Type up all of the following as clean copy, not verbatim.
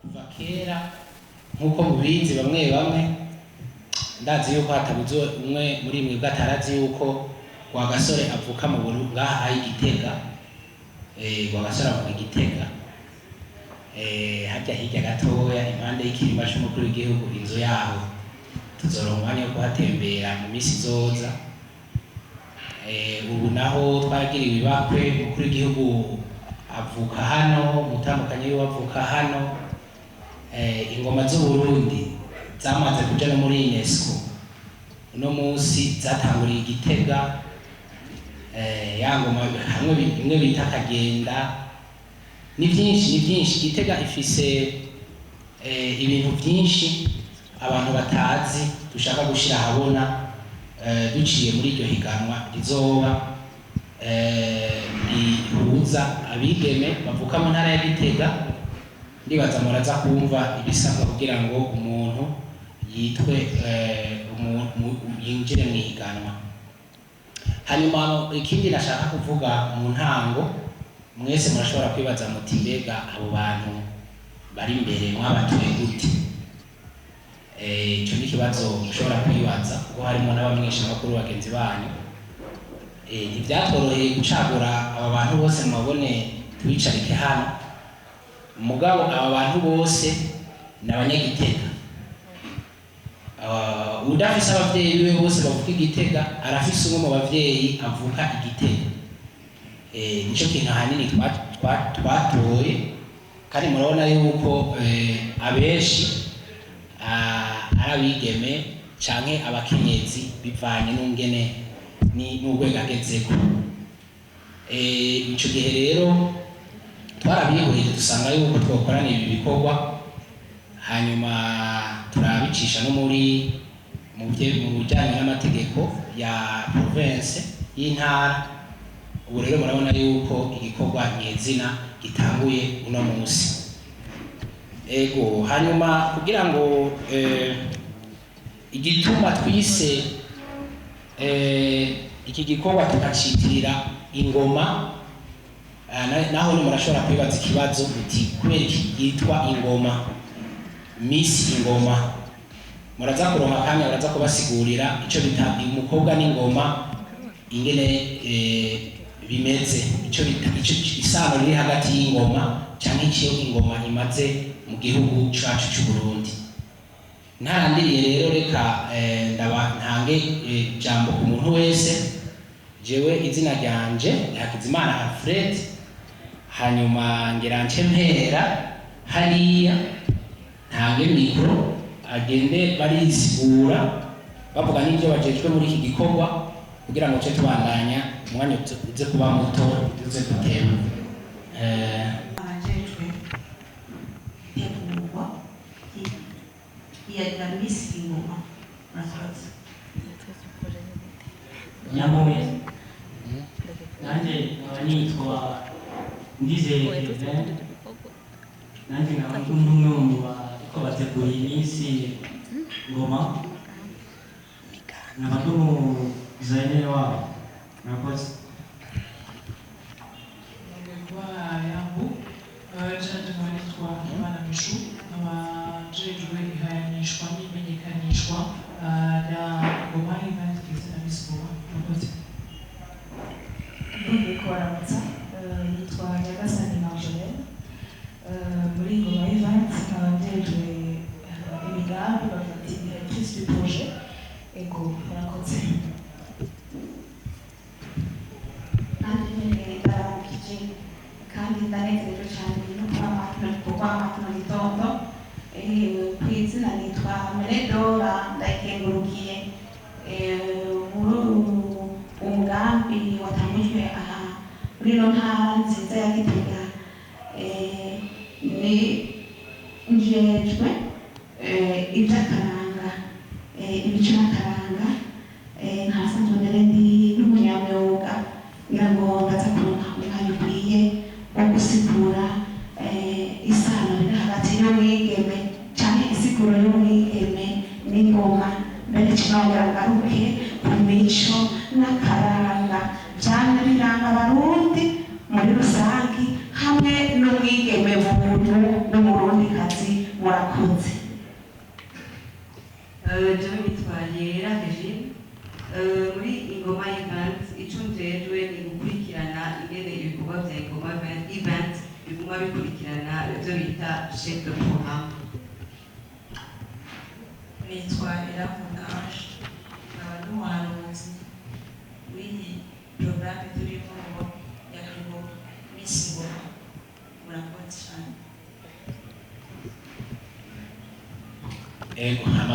kuva kera nk'uko mubizi bamwe ndazi yuko hatabuze umwe muri mwe gatarazi yuko Rwagasore avuka mu Burundi ngaha Igitega. Rwagasore avuka Igitega, hajya hirya gatoya impande y'ikirimba c'umukuru w'igihugu, inzu yaho tuzoronka umwanya wo kuhatembera mu misi izoza. Ubu naho twagiriwe ibakwe, umukuru w'igihugu avuka hano, mutandukanye wiwe avuka hano. Ingoma z'Uburundi zamaze kuja no muri UNESCO, uno musi zatanguriye Igitega. Ya ngoma hamwe imwe bita Kagenda, ni byinshi. Igitega ifise ibintu byinshi abantu batazi dushaka gushira habona duciye muri iryo higanwa rizoba rihuza abigeme bavuka mu ntara ya Gitega. Ndibaza muraza kumva ibisabwa kugira ngo umuntu yitwe yinjire mu higanwa. Hanyuma ikindi nashaka kuvuga mu ntango, mwese murashobora kwibaza muti mbega abo bantu bari imbere mwabatuye gute? Ico ni ikibazo mushobora kwibaza kuko harimo n'abamwesha makuru bagenzi banyu. Ntibyatworoheye gucagura aba bantu bose mubabone tubicarike hano, mugabo aba bantu bose ni Abanyagitega. Udafise abavyeyi biwe bose bavuka Igitega, arafise umwe mu bavyeyi avuka Igitega. Nico kintu ahanini twatoye, kandi murabona yuko abenshi ari abigeme canke abakenyezi bivanye n'ungene n'urwego agezeko. Ico gihe rero twarabihurije dusanga yuko twokorana ibi bikorwa, hanyuma turabicisha no muri mu bijyanye n'amategeko ya province y'intara. Ubu rero murabona yuko igikorwa nyezina gitanguye uno munsi. Hanyuma kugira ngo igituma twise iki gikorwa tukacitirira ingoma, naho murashobora kwibaza ikibazo uti kubera iki yitwa ingoma, Miss Ingoma. Muraza kuronka akanya baraza kubasigurira ico bita umukobwa n'ingoma ingene bimeze, ico isano riri hagati y'ingoma canke iciyo ingoma imaze mu gihugu cacu c'u Burundi. Ntarandiriye rero reka ntange ijambo ku muntu wese. Jewe izina ryanje Hakizimana Alfred, hanyuma ngira nce mpera hariya ntange mikro agende barisigura bavuga n'ibyo bajejwe muri iki gikorwa kugira ngo cyo tubandanya umwanya uze kuba muto uze gutema. Abajejwe tegurwa ya Miss Ingoma murakoze. Nyamuye nanje abanitwa Ndizeye Kevin, nanje nkaba umwe mu ko bateguriye iminsi Ngoma, nkaba designer wabo. Murakoze. yangu cyane twa Imana Mishu, abajejwe ihayanishwa n'imenyekanishwa rya Ngoma y'Imana twizera Miss Ngoma. Murakoze. Kubaramutsa, yitwa Nyagasani Marjolaine, muri Ngoma y'Imana nkaba njejwe imigambi bafite directrice du projet. Murakoze. Kandi ndanezerewe cyane no kuba mu gitondo. Ku izina nitwa Meredora Ndayikengurukiye. Muri umugambi watangujwe aha muri ino ntara nziza ya Gitega, ni njejwe iby'akaranga, ibice n'akaranga. Nkasanzwe mbere ndi n'umunyamwuga kugira ngo ndaza kuronka umwanya ukwiye wo gusigura isano riri hagati y'umwigeme canke isiguro y'umwigeme n'ingoma, mbere kinongera ngaruke ku mico n'akaranga vyamye biranga Abarundi muri rusangi hamwe n'umwigeme buntu n'umurundikazi chef de programme. Nitwa Irakunda Ange, nkaba n'umuhanuzi w'iyi porogaramu turimo ya Ribo Miss Ngoma. Murakoze cyane.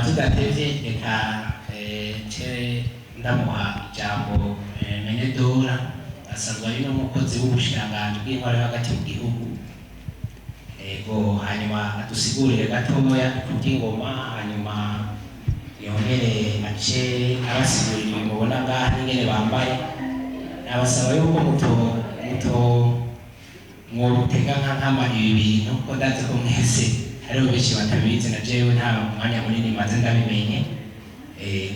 Tudatevye reka ndamuha ijambo Menedora asanzwe ari n'umukozi w'ubushikiranganji bw'intwaro hagati mu gihugu, hanyuma adusigurire gatoya kuby'ingoma, hanyuma yongere ace abasigurira mubona ngaha n'ingene bambaye. Nabasaba yuko mwotega nkama ibi bintu ko ndazi ko mwese hariho benshi batabizi, na jewe nta mwanya munini maze ndabimenye.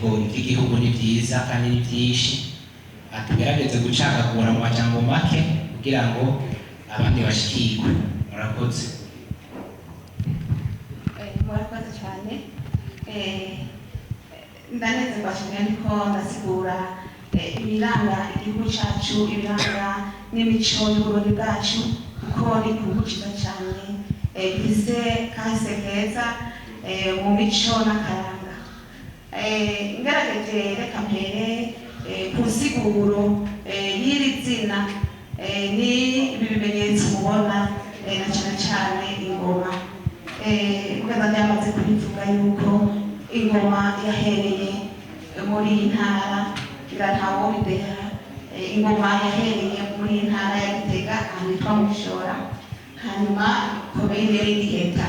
Iby'igihugu ni byiza kandi ni byinshi, tugerageze gucagagura mu majambo make kugira ngo abandi bashikirwe. Murakoze. Murakoze cyane. Ndanezerwa cyane ariko ndasigura ibiranga igihugu cyacu, ibiranga n'imico y'uburundi bwacu, kuko ni igihugu cyiza cyane gifise kahise keza mu mico n'akaranga. Ngerageje reka mbere ku nsiguro y'iri zina ni ibi bimenyetso mubona, na cyane cyane ingoma. Ukaza byamaze kubivuga yuko ingoma yahereye muri iyi ntara ntawo bideha. Ingoma yahereye muri iyi ntara ya Gitega ahantu hitwa mu Gishora, hanyuma komine y'Igiheta.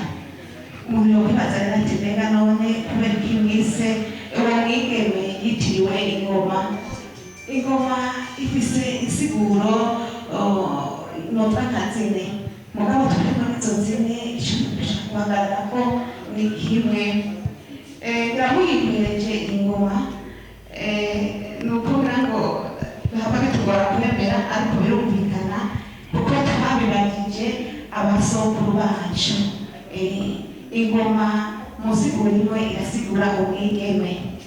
Umuntu yokwibaza rero ati mbega none kubera ko mwise uwo mwigeme yitiriwe ingoma? Ingoma ifise insiguro novuga nka zine, mugabo turi muri izo zine icyo dushaka kubagaragara ko ni kimwe. Biramuyimpereje ingoma ni ukuvuga ngo bihava bitugora kwemera, ariko birumvikana kuko twabibagije abasokuru bacu. Ingoma mu nsiguro imwe irasigura umwigeme.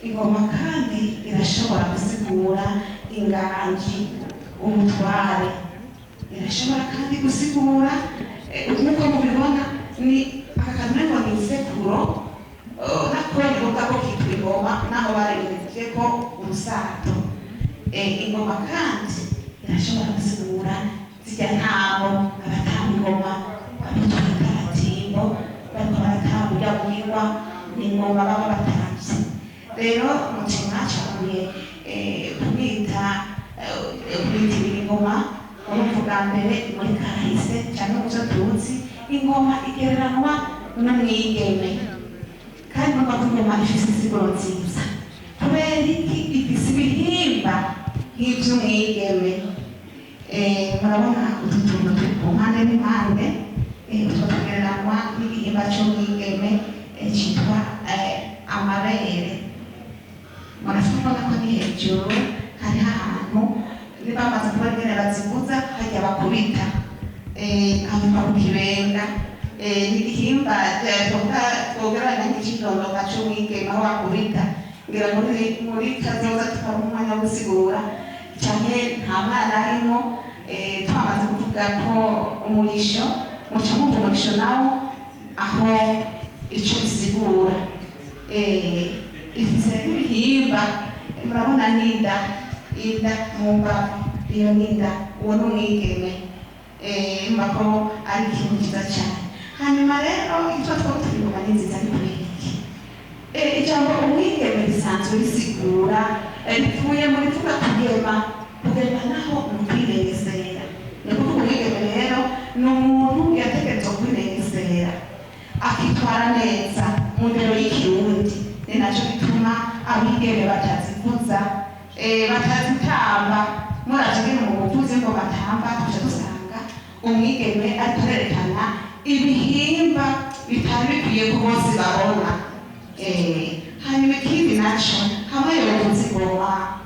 Ingoma kandi irashobora gusigura inganji, ubutware. Irashobora kandi gusigura nk'uko mubibona ni akakantu ngo ni isekuro nako nibuka ko kitwa ingoma, naho baremeje ko urusato. Ingoma kandi irashobora gusigura zijya ntabo abatanga ingoma, abitwa abatimbo bariko baratambira bwirwa n'ingoma baba batanze. Rero umutima cyavuye kumwita ingoma bwa mbere muri kahise cyane mu byo tuzi. Ingoma igereranwa n'umwigeme, kandi nuko ingoma ifise insiguro nziza kubera iki ifise ibihimba nk'iby'umwigeme. Murabona utu tuntu turi ku mpande n'impande, utwo tugereranwa n'igihimba cy'umwigeme cyitwa amabere. Murashobora ko ni hejuru hariho ahantu bamaze kubona ingene bazivuza hajya bakubita hanyuma ku kibenga. Ni igihimba twogeranya nk'ikidondoka cy'umwigeme aho bakubita. Ngira muri kazoza tukabona umwanya wo gusigura cyane nta mwana arimo. Twamaze kuvuga ko umurisho, muca mwumva umurisho nawo aho icyo bisigura. Ifise n'ibihimba, murabona n'inda mu mbavu, iyo n'inda, uwo ni umwigeme. Mbako ari ikintu cyiza cyane. Hanyuma rero icyo twari ingoma ni nziza ni kubera iki? Ijambo umwigeme risanzwe risigura rivuye mu rivuga kugema. Kugema naho ni ukwirengesera. Ni ukuvuga umwigeme rero ni umuntu yategerezwa kwirengesera akitwara neza mu ndero y'ikirundi. Ni nacyo bituma abigeme batazivuza, batazitamba. Muraje mu buvuzi ngo batamba, tuje dusanga umwigeme aterekana ibihimba bitari bikwiye ko bose babona. Hanyuma ikindi nacyo hamwe yobuzi ingoma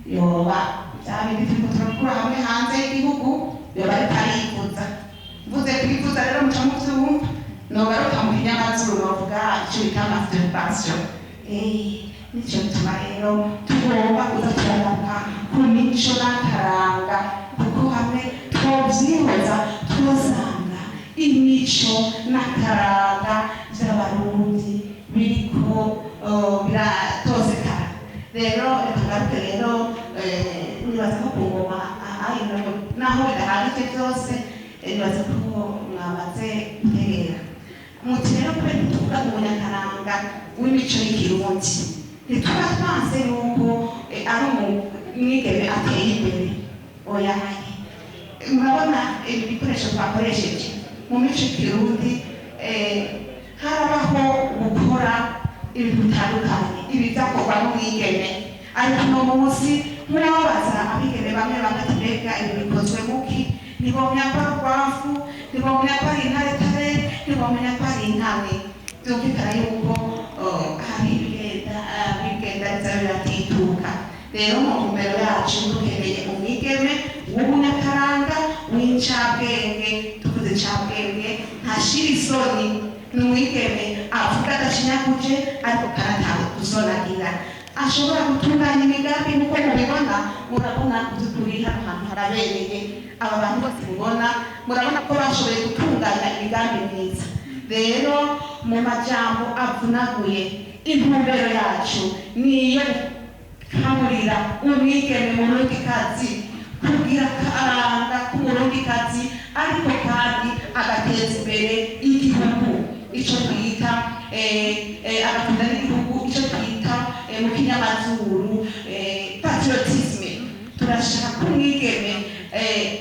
yoba byabindi turiko turakura hamwe hanze y'igihugu yoba ariko arivuza. Mvuze kwivuza rero muca muvyumva, nogaruka mu kinyamazuru novuga icyo bita masturbation. Nicyo bituma rero tugomba kuza turagaruka ku mico n'akaranga, kuko hamwe twovyihoza twosanga imico n'akaranga by'abarundi biriko biratozekana. Rero tugaruke rero nibaza ko ku ngoma naho bidahagije byose nibaza ko mwamaze gutegera muti rero kubera tuvuga mu nyakaranga w'imico y'ikirundi ntituba twanse yuko ari umwigeme ateye imbere oya murabona ibi bikoresho twakoresheje mu mico y'ikirundi harabaho gukora ibintu bitandukanye ibi byakorwa n'umwigeme ariko uno munsi murabaza abigeme bamwe bagatega ibi bikozwe muki ntibomenya ko ari urwavu ntibomenya ko ari intaretare ntibomenya ko ari intame byumvikana yuko hari bigenda biza biratituka. Rero mu ntumbero yacu duhereye mu mwigeme w'umunyakaranga w'incabwenge tuvuze incabwenge ntashira isoni n'umwigeme avuga adacinyaguje ariko karatawe kuzonagira ashobora gutunganya imigambi nk'uko mubibona murabona by'ukuri hano hantu harabereye aba bantu bose mubona murabona ko bashoboye gutunganya imigambi myiza. Rero mu majambo avunaguye intumbero yacu niyo kamurira umwigeme murundikazi kugira akaranga k'umurundikazi ariko kandi agateza imbere igihugu ico twita agakunda n'igihugu ico twita mu kinyamazuru patriotisme. Turashaka ko umwigeme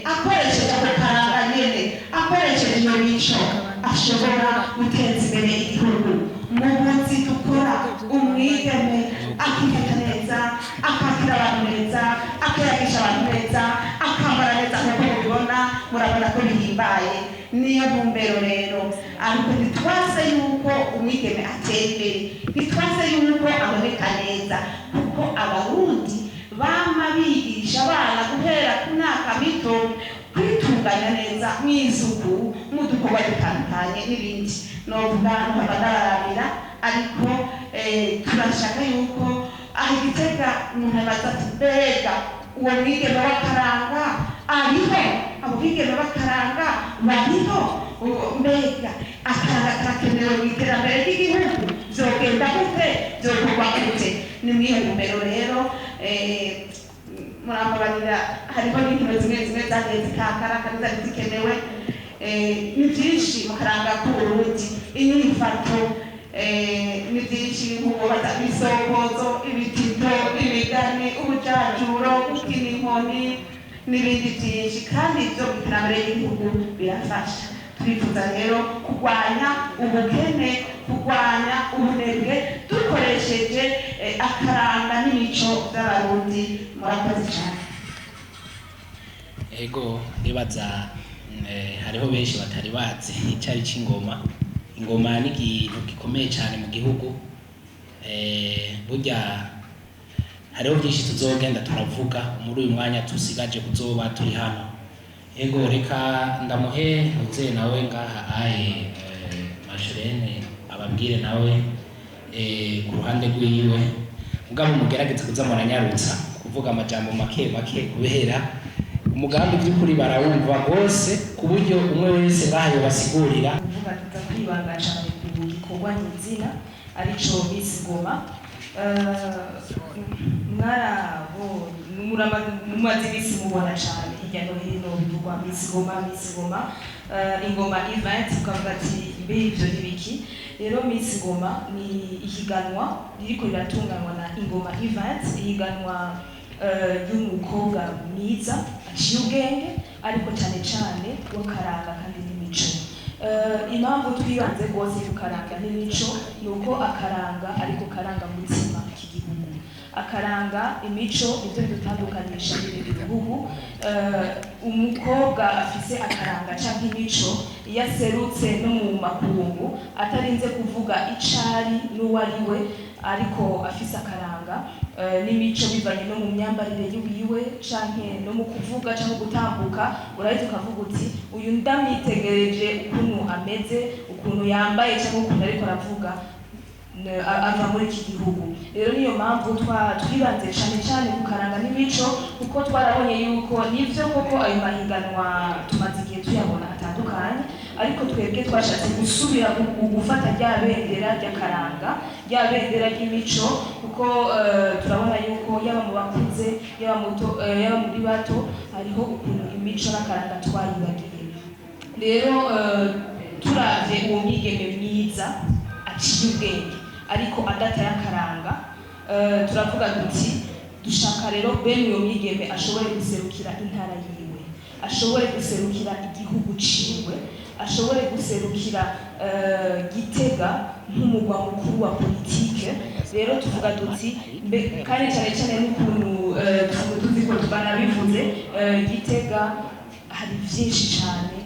akoresheje ako karanga nyene akoresheje iyo mico ashobora guteza imbere igihugu. Mu buzi dukora umwigeme akifata neza akakira abantu neza akayagisha abantu neza akambara neza nk'uko mubibona murabona ko bihimbaye. Niyo ntumbero rero ariko ntitwase yuko umwigeme ateye imbere ntitwase yuko aboneka neza kuko abarundi bama bigisha abana guhera ku myaka mito kwitunganya neza mw'izuku mu dukorwa dutandukanye n'ibindi novuga nkabadararira ariko turashaka yuko aho Gitega umuntu abaza ati mbega uwo mwigeme w'akaranga ariho abo bigeme b'akaranga bariho mbega akaranga karakenewe mu iterambere ry'igihugu vyogenda gute vyokorwa gute. Ni mw'iyo ntumbero rero muramubarira hariho n'inkino zimwe zimwe zagiye zikakara kandi zari zikenewe ni byinshi mu karanga k'Uburundi inyifato ni byinshi nk'ububaza ibisokozo ibitito imigani ubujajuro gukina inkoni n'ibindi byinshi kandi ibyo mu iterambere ry'igihugu birafasha. Turifuza rero kurwanya ubukene kurwanya ubunebwe dukoresheje akaranga n'imico by'abarundi. Murakoze cyane. Ego nibaza hariho benshi batari bazi icyari cy'ingoma. Ingoma ni ikintu gikomeye cyane mu gihugu. Burya hariho byinshi tuzogenda turavuga muri uyu mwanya tusigaje kuzoba turi hano. Ego reka ndamuhe ntuze nawe ngaha aye Masherene ababwire nawe ku ruhande rwiwe mugabo mugerageze kuza muranyarutsa kuvuga amajambo make make kubera umugambi by'ukuri barawumva bose ku buryo umwe wese bahayo basigurira kuvuga tukakwibanga cyane ku gikorwa nyizina arico Miss Ngoma. Mumaze imisi mubona cyane hirya no hino bivugwa Miss Ngoma ingoma event ukavuga ati mbe ivyo n'ibiki. Rero Miss Ngoma ni ihiganwa ririko riratunganywa na Ingoma event ihiganwa y'umukobwa mwiza aciye ubwenge ariko cyane cyane w'akaranga kandi n'imico. Impamvu twibanze rwose ku karanga n'imico ni uko akaranga ariko karanga mutima k'igihugu. Akaranga imico ibyo dutandukanisha n'ibindi bihugu. Umukobwa afise akaranga cyangwa imico iyo aserutse no mu makungu atarinze kuvuga icari n'uwariwe ariko afise akaranga n'imico bivanye no mu myambarire yiwe canke no mu kuvuga cyangwa gutambuka urahita ukavuga uti uyu ndamwitegereje ukuntu ameze ukuntu yambaye cyangwa ukuntu ariko aravuga ava muri iki gihugu. Rero niyo mpamvu twibanze cyane cyane ku karanga n'imico kuko twarabonye yuko nivyo koko ayo mahiganwa tumaze igihe tuyabona atandukanye ariko twebwe twashatse gusubira gufata rya bendera ry'akaranga rya bendera ry'imico kuko turabona yuko yaba mu bakuze yaba muri bato hariho ukuntu imico n'akaranga twaribagiye rero turavye uwo mwigeme mwiza aciye ubwenge ariko adataye akaranga turavuga duti dushaka rero bene uyo mwigeme ashobore guserukira intara yiwe ashobore guserukira igihugu ciwe ashobore guserukira Gitega nk'umugwa mukuru wa politike rero tuvuga duti kandi cyane n'ukuntu tuzi ko twanabivuze Gitega hari byinshi cyane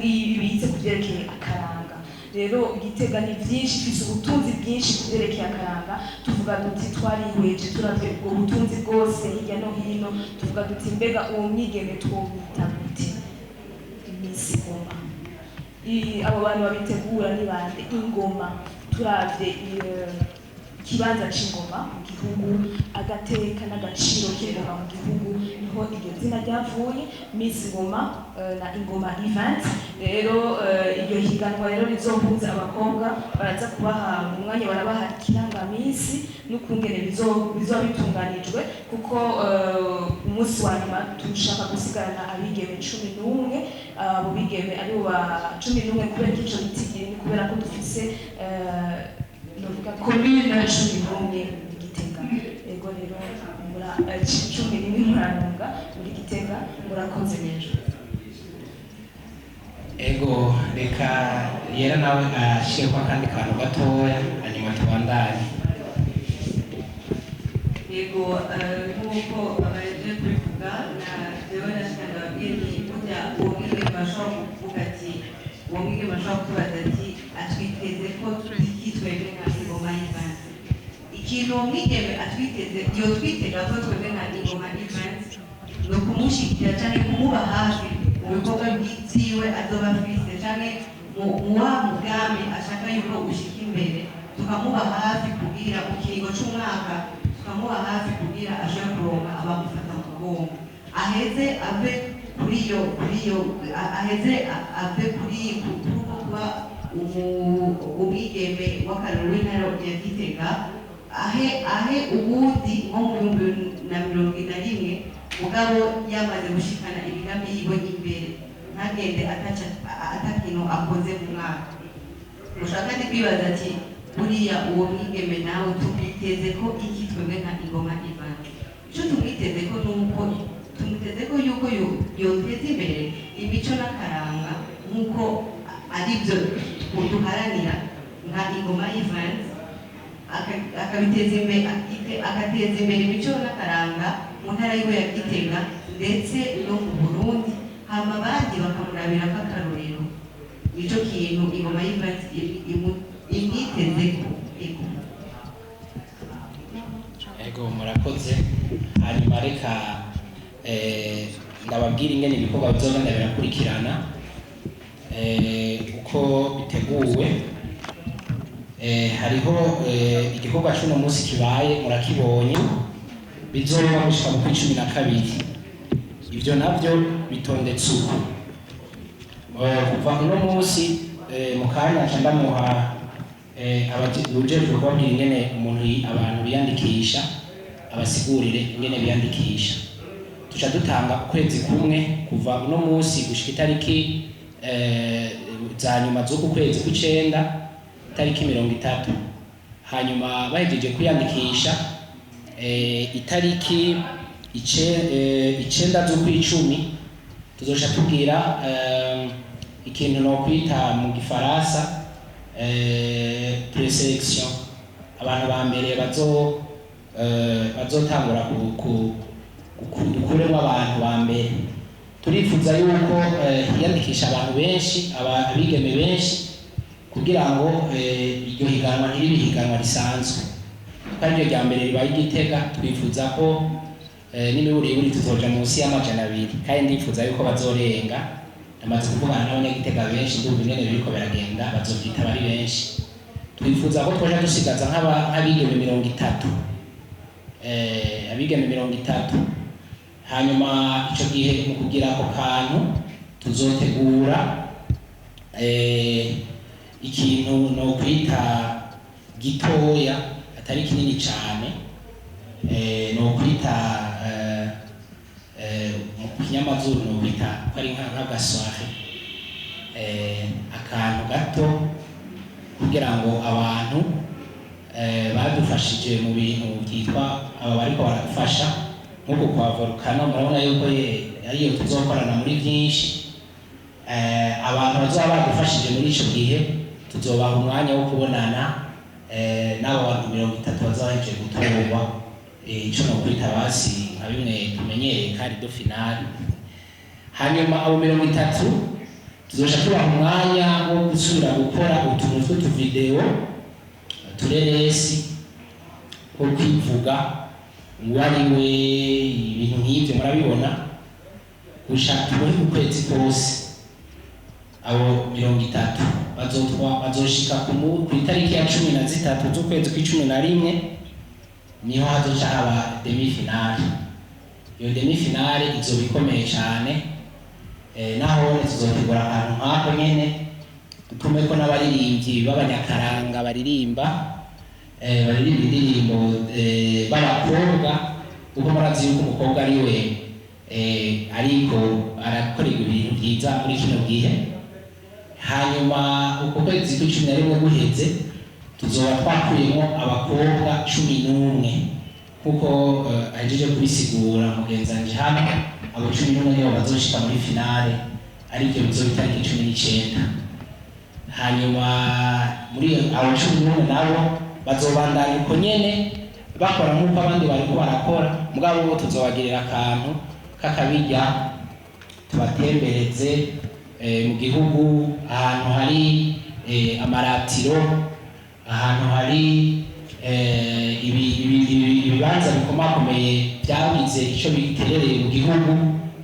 ibitse kuvyerekeye akaranga rero Gitega ni byinshi ifise ubutunzi bwinshi kuvyerekeye akaranga tuvuga duti twarihweje turavye ubwo butunzi bwose hirya no hino tuvuga duti mbega uwo mwigeme twomwita gute Miss Ngoma abo bantu babitegura ni bande ingoma turavye ikibanza c'ingoma mu gihugu agateka n'agaciro k'ingoma mu gihugu niho iryo zina ryavuye Miss Ngoma na Ingoma Event rero iryo higanwa rero rizohuza abakobwa baraza kubaha umwanya barabaha ikirangamisi n'ukungene bizoba bitunganijwe kuko umunsi wa nyuma dushaka gusigarana abigeme 11 abo bigeme ari bo ba 11 kubera ico bitigiri kubera ko dufise novuga commune 11 Gitega ego rero mura 11 muranunga muri Gitega murakoze neza ego reka yera nawe ashireko akandi kantu gatoya hanyuma tubandanye ego nk'uko abaje kubivuga na jewe nashaka babwiye ni burya uwo mwigeme bashobora kuvuga ati uwo mwigeme bashobora kubaza ati atwiteze ko twitwebwe nka Ingoma Event ikintu uwo mwigeme atwiteze iyo twitega ko twebwe nka Ingoma Event ni ukumushyigikira cyane kumuba hafi mu bikorwa byiwe azoba afite cyane mu wa mugambi ashaka yuko ushika imbere tukamuba hafi kugira mu kiringo c'umwaka tukamuba hafi kugira ashobora kuronka abamufata mu mugongo aheze ave kuri iyo aheze ave kuri kuba umwigeme w'akarero w'intara ya Gitega ahe ubundi nko mu 2021 mugabo yamaze gushikana imigambi yiwe imbere ntagende atakintu akoze mu mwaka mushaka ni kwibaza ati buriya uwo mwigeme nawe tumwiteze ko iki twebwe nka Ingoma Event icyo tumwiteze ko nuko tumwiteze ko yuko yoteza imbere imico n'akaranga nk'uko ari byo duharanira nka Ingoma Event akabiteza imbere agateza imbere imico n'akaranga mu ntara yiwe ya Gitega ndetse no mu Burundi hama abandi bakamurabira nk'akarorero nicyo kintu Ingoma Event imwiteze ko ego murakoze hanyuma reka ndababwira ingene ibikorwa bizogenda birakurikirana uko biteguwe hariho igikorwa cy'uno munsi kibaye murakibonye bizoba gushika mu 12 ivyo navyo bitondetse uko kuva uno munsi mu kanya ndamuha abajejwe kubabwira ingene abantu biyandikisha abasigurire ingene biyandikisha tuca dutanga ukwezi kumwe kuva uno munsi gushika itariki za nyuma z'uku kwezi kw'icenda itariki 30 hanyuma bahejeje kwiyandikisha itariki 9 z'ukwicumi tuzoca tubwira ikintu no kwita mu gifaransa preselection abantu ba mbere bazotangura dukuremo abantu ba mbere turifuza yuko hiyandikisha abantu benshi abigeme benshi kugira ngo iryo higanwa ntiribe higanwa risanzwe kandi iryo rya mbere ribaye Gitega twifuza ko n'imiburiburi tuzoja munsi y'200 kandi ndifuza yuko bazorenga amaze kuvugana n'abanyagitega benshi ndumva ingene biriko biragenda bazovyita bari benshi twifuza ko twoja dusigaza nk'abigeme 30 abigeme 30 hanyuma ico gihe mu kugira ako kantu tuzotegura ikintu no kwita gitoya atari kinini cyane no kwita mu kinyamazuru no kwita ko ari nk'agaswahe akantu gato kugira ngo abantu badufashije mu bintu byitwa aba bariko baradufasha nk'uko kwa Volcano murabona yuko ariyo tuzokorana muri byinshi abantu bazoba badufashije muri ico gihe tuzobaha umwanya wo kubonana n'abo bantu 30 bazaheje gutorwa ico no kwita basi nka bimwe tumenyereye kandi do finale hanyuma abo 30 tuzoja tubaha umwanya wo gusubira gukora utuntu tw'utuvideo tureresi ko kwivuga wariwe ibintu nk'ibyo murabibona gushaka muri ukwezi kose abo 30 bazoshika ku itariki ya 13 z'ukwezi kwa11 niho hazoca haba demi finale. Iyo demi finale izoba ikomeye cyane naho tuzotegura ahantu nk'ako nyene dutume ko n'abaririmbyi b'abanyakaranga baririmba indirimbo b'abakobwa kuko murazi yuko umukobwa ari we ariko arakorerwa ibintu byiza muri kino gihe. Hanyuma uko kwezi kwa11 guheze tuzoba twakuyemo abakobwa 11 kuko ajeje kubisigura mugenzanje hano abo 11 nibo bazoshika muri finale ariko bizoba itariki 19. hanyuma muri abo 11 nabo bazobandanya uko nyene bakora nk'uko abandi bariko barakora mugabo bo tuzobagirira akantu kakabijya tubatembereze mu gihugu ahantu hari amaratiro ahantu hari ibibanza bikomakomeye byabize icyo biterereye mu gihugu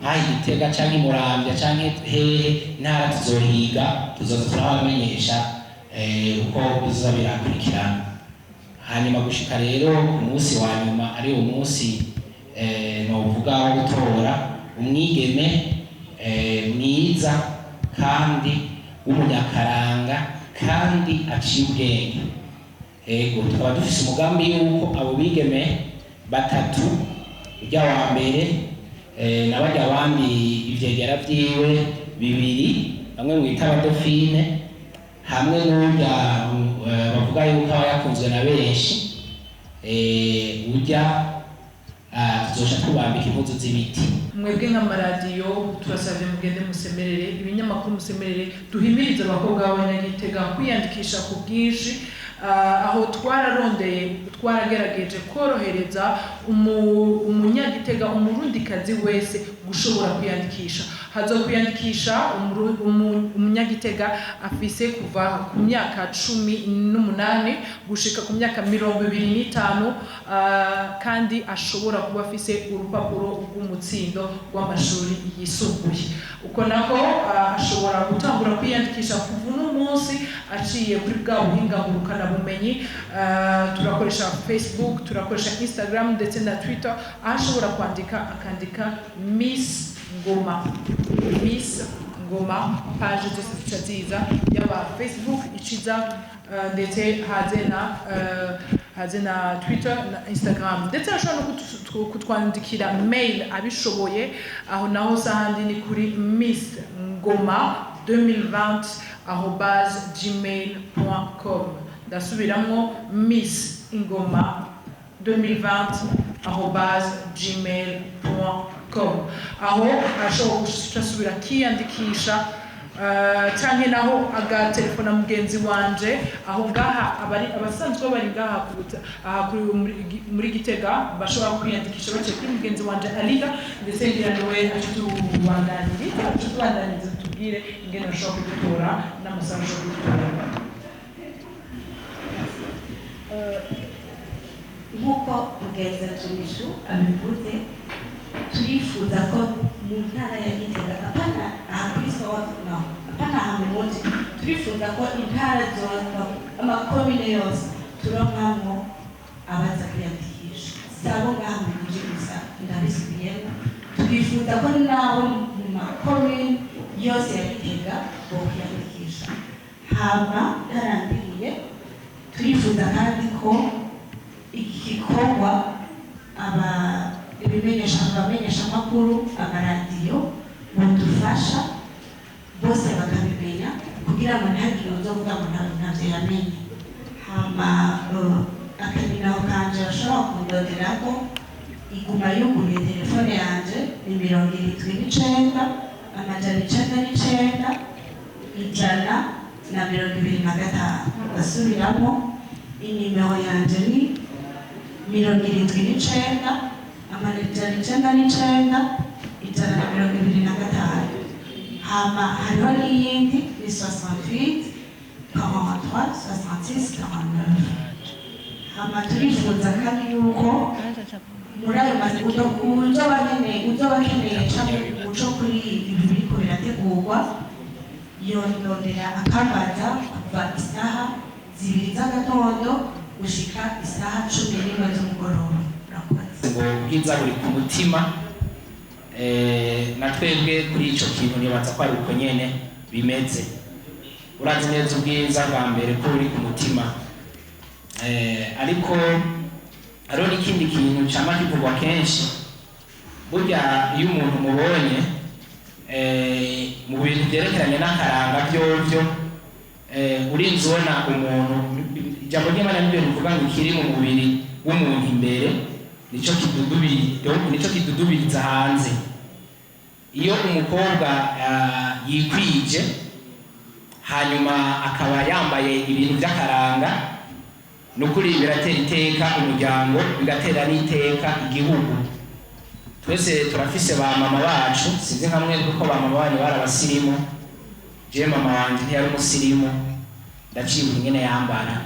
nk'aho Igitega cyangwa Muramvya cyangwa hehe intara tuzohiga tuzoza turabamenyesha uko bizoza birakurikirana. Hanyuma gushika rero ku munsi wa nyuma ari uwo munsi novuga wo gutora umwigeme mwiza kandi w'umunyakaranga kandi aciye ubwenge. Tukaba dufise umugambi yuko abo bigeme 3 ujya wa mbere n'abajya abandi ivyegera vyiwe 2 bamwe mwita abadofine hamwe n'ujya bavuga yuko aba yakunzwe na benshi ujya tuzosha tubambika impuzu z'ibiti. Mwebwe nk'amaradiyo turasabye mugende musemerere ibinyamakuru musemerere duhimirize abakobwa b'Abanyagitega kwiyandikisha ku bwinshi aho twaragerageje korohereza umunyagitega umurundikazi wese gushobora kwiyandikisha. Hazo kwiyandikisha umunyagitega afise kuva ku myaka 18 gushika ku myaka 25 kandi ashobora kuba afise urupapuro rw'umutsindo w'amashuri yisumbuye. Uko nako ashobora gutangura kwiyandikisha kuva n'umunsi aciye kuri bwa buhinga ngurukana bumenyi. Turakoresha Facebook, turakoresha Instagram ndetse na Twitter. Ashobora akandika Miss Ngoma page zose ziza yaba Facebook iciza ndetse haze na Twitter na Instagram ndetse ashobora no kutwandikira mail abishoboye aho naho sahandi ni kuri missngoma2020@gmail.com. ndasubiramo missngoma2020@gmail.com. aho ashobora gusubira kiyandikisha canke naho agatelefona mugenzi wanje aho ngaha abasanzwe bari ngaha muri Gitega bashobora kwiyandikisha bace kuri mugenzi wanje Alida ndetse ngira niwe tubandaniriza tubwire ingene bashobora kudutora n'amasaha yo kudutora. nk'uko mugenzi Tumishu abivuze turifuza ko mu ntara ya Gitega apana ahantu moja turifuza ko intara zose amakomine yose turonkamo abaza kwiyandikisha sabo ngaha mu mujyi gusa ndabisubiyemo. turifuza ko nabo mu makomine yose ya Gitega bokwiyandikisha hama ntarandiriye turifuza kandi ko iki gikorwa abamenyesha amakuru amaradiyo badufasha bose bakabimenya kugira ngo ntihagire uzovuga ngo ntabyo yamenye. Hama akanimero kanje bashobora kundoderako iguma yuguruye telefone yanje ni 79 amajana 99 125 basubiramo inimero yanje ni 79 amajana 99 125. Hama hariho n'iyindi ni 68 43 66 49. Hama turifuza kandi yuko muri ayo mategeko uzoba akeneye cyangwa umuco kuri ibintu biriko birategurwa yondondera akambaza kuva isaha 2 z'agatondo gushika isaha 11 z'umugoroba. Ngo ubwiza buri ku mutima na twebwe kuri ico kintu nibaza ko ari uko nyene bimeze. Urazi neza ubwiza bwa mbere ko buri ku mutima, ariko hariho n'ikindi kintu cama kivugwa kenshi. Burya iyo umuntu mubonye mu bintu byerekeranye n'akaranga vyovyo urinze ubona umuntu, ijambo ry'Imana nibyo rivuga ngo kiri mu mubiri w'umuntu imbere nico kidudubiriza hanze. Iyo umukobwa yikwije hanyuma akaba yambaye ibintu by'akaranga, nukuri biratera iteka umuryango, bigatera n'iteka igihugu. Twese turafise ba mama bacu, sinzi nka mwe kuko ba mama banyu barabasirimu. Je mama wanje ntiyari umusirimu, ndaciye ingene yambara.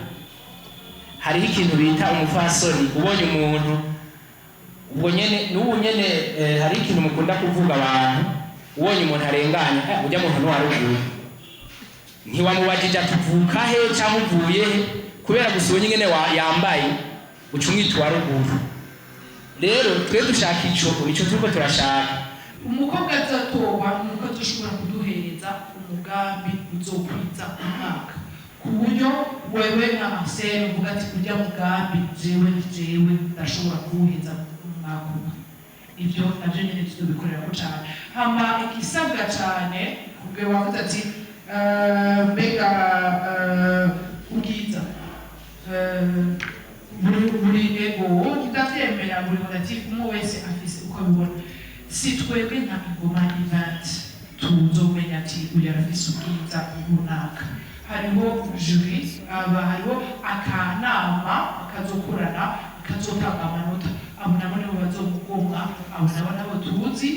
Hariho ikintu bita umufasoni, ubonye umuntu ubwo nyene n'ubu nyene hari ikintu mukunda kuvuga abantu, ubonye umuntu arenganye ujya muntu no haruguru ntiwamubajije atuvuka he cyangwa uvuye he, kubera gusubonye ingene yambaye ucumwita waruguru. Rero twe dushaka ico turiko turashaka umukobwa azatoba nuko dushobora kuduhereza umugambi uzokwiza umwaka, ku buryo wewe nka Marcel uvuga ati kurya mugambi jewe ndashobora kuwuheza umwaka umwe. Ibyo navyo nyene tubikorera ko cyane. Hama igisabwa cyane kubwe wavuze ati mbega ubwiza buri ego kidatemera buri monatif umwe wese afise uko abibona. Si twebwe nka Ingoma Event tuzomenya ati uyu arafise ubwiza runaka. Hariho jury, hariho akanama kazokorana kazotanga amanota, abo nabo nibo bazomugomwa, abo nabo tuzi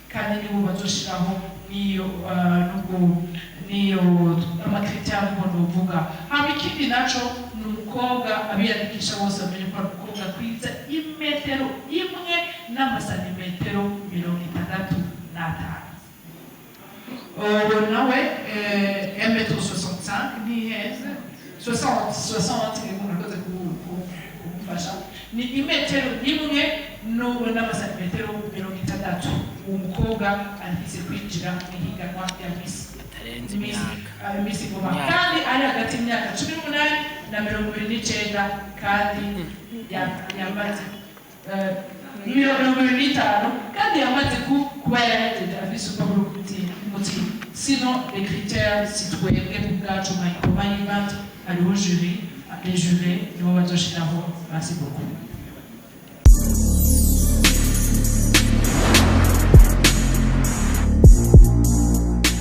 kandi nibo bazoshiraho niyo amakriteri mbono uvuga. Hama ikindi naco ni umukobwa abiyandikisha bose bamenye ko ari umukobwa kwiza 1 imwe n'amasantimetero 65. Nawe 1m65 ntiheze 60 murakoze kumufasha, ni 1 imwe n'amasantimetero 60. Umukobwa arifise kwinjira mu higanwa ya Miss Ngoma, kandi ari hagati y'imyaka 18 na 29 kandi yamaze 25 kandi yamaze kuba yarahejeje afise urupapuro rw'umutima. Sinon les critères si twebwe ubwacu nka Ingoma Event hariho jury, les jurés nibo bazoshiraho. Merci beaucoup.